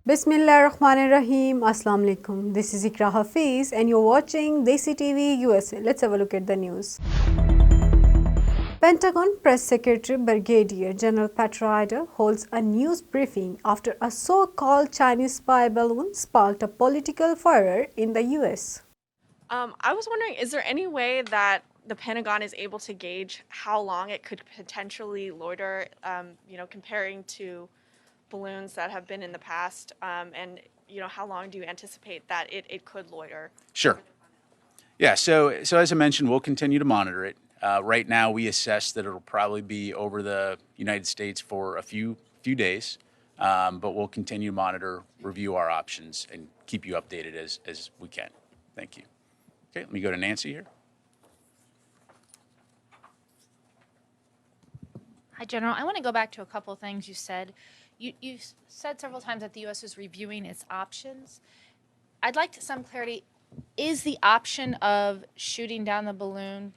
Bismillahirrahmanirrahim. Assalamu alaikum. This is Iqra Hafeez and you're watching Desi TV USA. Let's have a look at the news. Pentagon Press Secretary Brigadier General Pat Ryder holds a news briefing after a so-called Chinese spy balloon sparked a political furor in the US. I was wondering, is there any way that the Pentagon is able to gauge how long it could potentially loiter, comparing to balloons that have been in the past, and how long do you anticipate that it could loiter? Sure. Yeah, so as I mentioned, we'll continue to monitor it. Right now, we assess that it'll probably be over the United States for a few days, but we'll continue to monitor, review our options, and keep you updated as we can. Thank you. Okay, let me go to Nancy here. Hi, General. I want to go back to a couple of things you said. You said several times that the U.S. is reviewing its options. I'd like some clarity. Is the option of shooting down the balloon,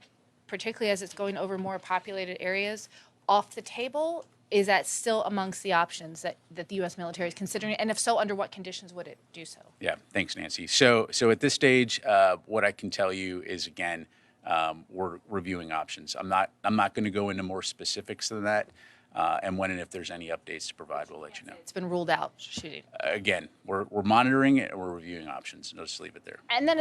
particularly as it's going over more populated areas, off the table? Is that still amongst the options that the U.S. military is considering? And if so, under what conditions would it do so? Yeah, thanks, Nancy. So at this stage, what I can tell you is, again, we're reviewing options. I'm not going to go into more specifics than that. And when and if there's any updates to provide, we'll let you know. It's been ruled out, shooting. Again, we're monitoring it and we're reviewing options. No, just leave it there. And then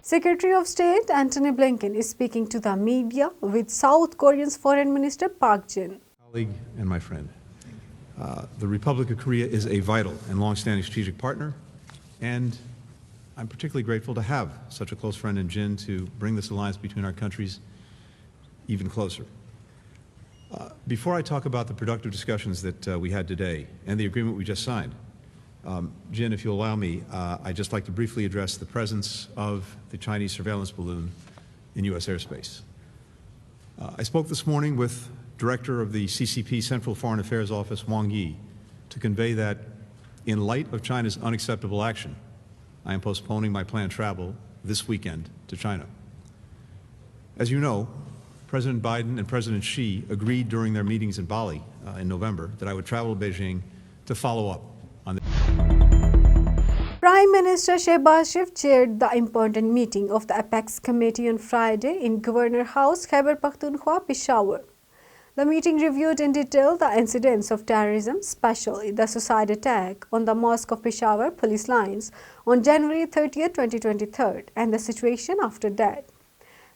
Secretary of State Antony Blinken is speaking to the media with South Korean's Foreign Minister Park Jin. Colleague and my friend, the Republic of Korea is a vital and long-standing strategic partner, and I'm particularly grateful to have such a close friend in Jin to bring this alliance between our countries even closer. Before I talk about the productive discussions that we had today and the agreement we just signed, Jin, if you'll allow me, I'd just like to briefly address the presence of the Chinese surveillance balloon in U.S. airspace. I spoke this morning with Director of the CCP Central Foreign Affairs Office, Wang Yi, to convey that in light of China's unacceptable action, I am postponing my planned travel this weekend to China. As you know, President Biden and President Xi agreed during their meetings in Bali in November that I would travel to Beijing to follow up on the Prime Minister Shehbaz Sharif chaired the important meeting of the Apex Committee on Friday in Governor House, Khyber Pakhtunkhwa, Peshawar. The meeting reviewed in detail the incidents of terrorism, especially the suicide attack on the Mosque of Peshawar police lines on January 30, 2023, and the situation after that.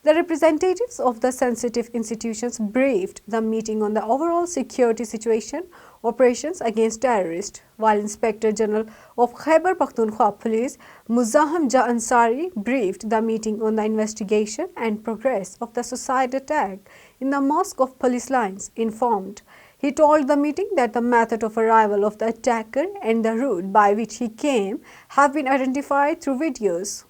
The representatives of the sensitive institutions briefed the meeting on the overall security situation, operations against terrorists, while Inspector General of Khyber Pakhtunkhwa Police, Muzzaham Jah Ansari, briefed the meeting on the investigation and progress of the suicide attack in the Mosque of Police Lines. Informed, he told the meeting that the method of arrival of the attacker and the route by which he came have been identified through videos.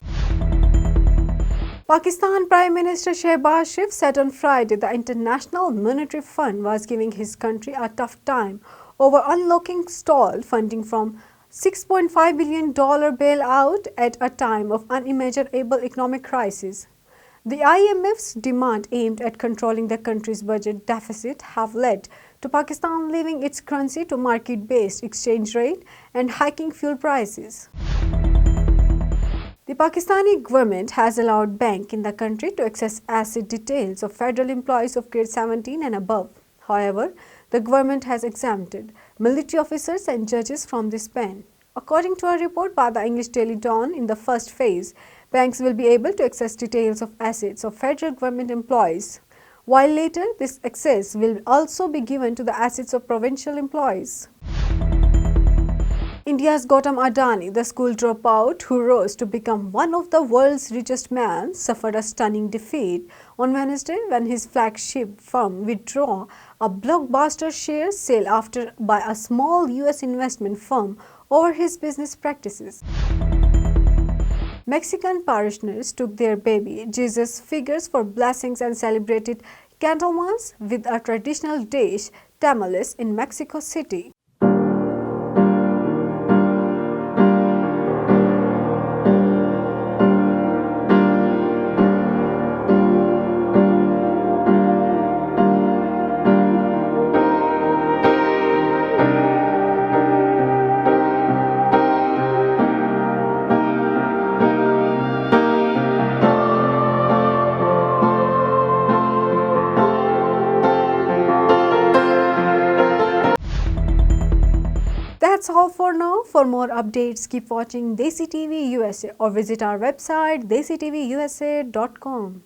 Pakistan Prime Minister Shehbaz Sharif said on Friday the International Monetary Fund was giving his country a tough time over unlocking stalled funding from $6.5 billion bailout at a time of unimaginable economic crisis. The IMF's demand aimed at controlling the country's budget deficit have led to Pakistan leaving its currency to market-based exchange rate and hiking fuel prices. The Pakistani government has allowed banks in the country to access asset details of federal employees of grade 17 and above. However, the government has exempted military officers and judges from this ban. According to a report by the English Daily Dawn, in the first phase, banks will be able to access details of assets of federal government employees, while later this access will also be given to the assets of provincial employees. India's Gautam Adani, the school dropout who rose to become one of the world's richest men, suffered a stunning defeat on Wednesday when his flagship firm withdrew a blockbuster share sale after by a small US investment firm over his business practices. Mexican parishioners took their baby Jesus figures for blessings and celebrated Candlemas with a traditional dish, tamales, in Mexico City. that's all for now. For more updates, keep watching Desi TV USA or visit our website desitvUSA.com.